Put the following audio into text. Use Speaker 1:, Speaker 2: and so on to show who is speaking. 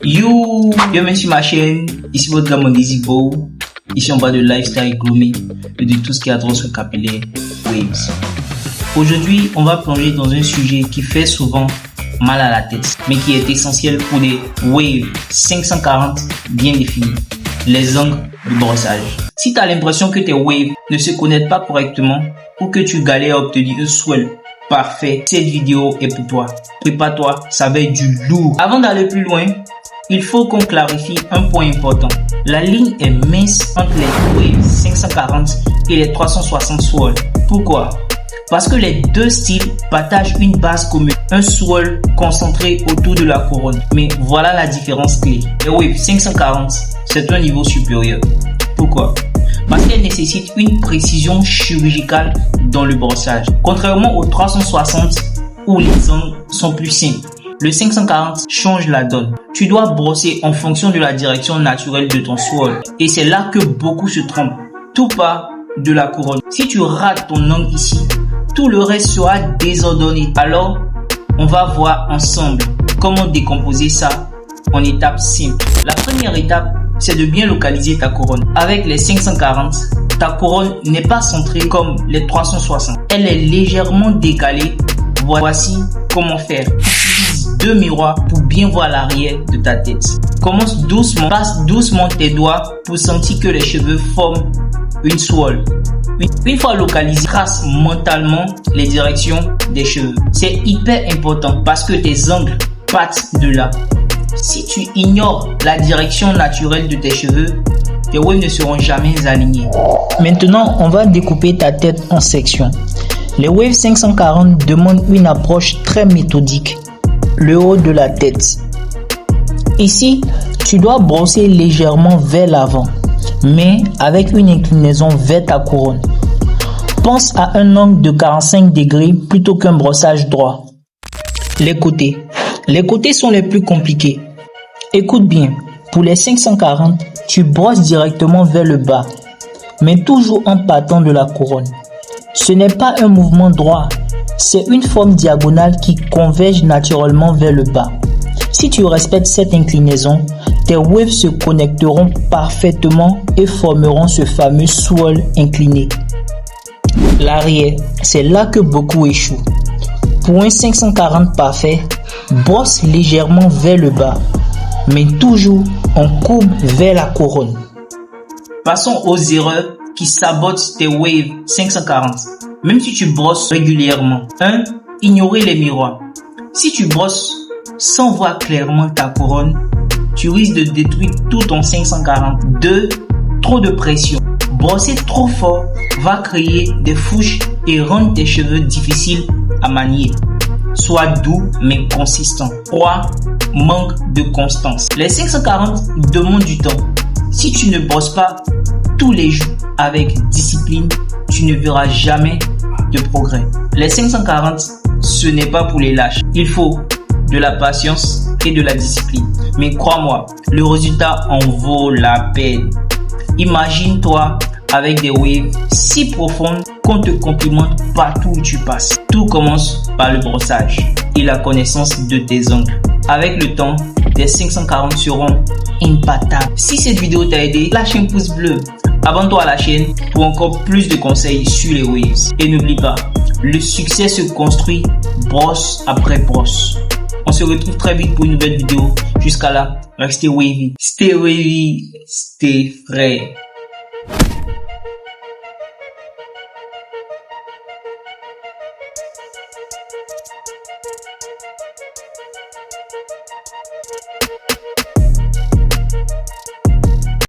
Speaker 1: Yo, bienvenue sur ma chaîne, ici votre gamin Desibo. Ici on parle de lifestyle grooming et de tout ce qui a trait sur capillaire waves. Aujourd'hui, on va plonger dans un sujet qui fait souvent mal à la tête, mais qui est essentiel pour des waves 540 bien définis, les angles de brossage. Si tu as l'impression que tes waves ne se connectent pas correctement ou que tu galères à obtenir un swell parfait, cette vidéo est pour toi. Prépare-toi, ça va être du lourd. Avant d'aller plus loin, il faut qu'on clarifie un point important. La ligne est mince entre les waves 540 et les 360 swirls. Pourquoi? Parce que les deux styles partagent une base commune, un swirl concentré autour de la couronne. Mais voilà la différence clé. Les waves 540, c'est un niveau supérieur. Pourquoi? Parce qu'elle nécessite une précision chirurgicale dans le brossage. Contrairement aux 360 où les angles sont plus simples, le 540 change la donne. Tu dois brosser en fonction de la direction naturelle de ton swirl. Et c'est là que beaucoup se trompent. Tout part de la couronne. Si tu rates ton angle ici, tout le reste sera désordonné. Alors, on va voir ensemble comment décomposer ça en étapes simples. La première étape, c'est de bien localiser ta couronne. Avec les 540, ta couronne n'est pas centrée comme les 360. Elle est légèrement décalée. Voici comment faire. Utilise deux miroirs pour bien voir l'arrière de ta tête. Commence doucement, passe doucement tes doigts pour sentir que les cheveux forment une swirl. Une fois localisé, trace mentalement les directions des cheveux. C'est hyper important parce que tes angles partent de là. Si tu ignores la direction naturelle de tes cheveux, tes waves ne seront jamais alignés. Maintenant, on va découper ta tête en sections. Les waves 540 demandent une approche très méthodique. Le haut de la tête. Ici, tu dois brosser légèrement vers l'avant, mais avec une inclinaison vers ta couronne. Pense à un angle de 45 degrés plutôt qu'un brossage droit. Les côtés. Les côtés sont les plus compliqués. Écoute bien, pour les 540, tu brosses directement vers le bas, mais toujours en partant de la couronne. Ce n'est pas un mouvement droit, c'est une forme diagonale qui converge naturellement vers le bas. Si tu respectes cette inclinaison, tes waves se connecteront parfaitement et formeront ce fameux swirl incliné. L'arrière, c'est là que beaucoup échouent. Pour un 540 parfait, brosse légèrement vers le bas, mais toujours en courbe vers la couronne. Passons aux erreurs qui sabotent tes waves 540. Même si tu brosses régulièrement. 1. Ignorer les miroirs. Si tu brosses sans voir clairement ta couronne, tu risques de détruire tout ton 540. 2. Trop de pression. Brosser trop fort va créer des fouches et rendre tes cheveux difficiles à manier. Sois doux mais consistant. 3. Manque de constance. Les 540 demandent du temps. Si tu ne brosses pas tous les jours avec discipline, tu ne verras jamais de progrès. Les 540, ce n'est pas pour les lâches. Il faut de la patience et de la discipline. Mais crois-moi, le résultat en vaut la peine. Imagine-toi avec des waves si profondes qu'on te complimente partout où tu passes. Tout commence par le brossage et la connaissance de tes angles. Avec le temps, tes 540 seront imbattables. Si cette vidéo t'a aidé, lâche un pouce bleu. Abonne-toi à la chaîne pour encore plus de conseils sur les waves. Et n'oublie pas, le succès se construit brosse après brosse. On se retrouve très vite pour une nouvelle vidéo. Jusqu'à là, restez wavy. Stay wavy, stay frais.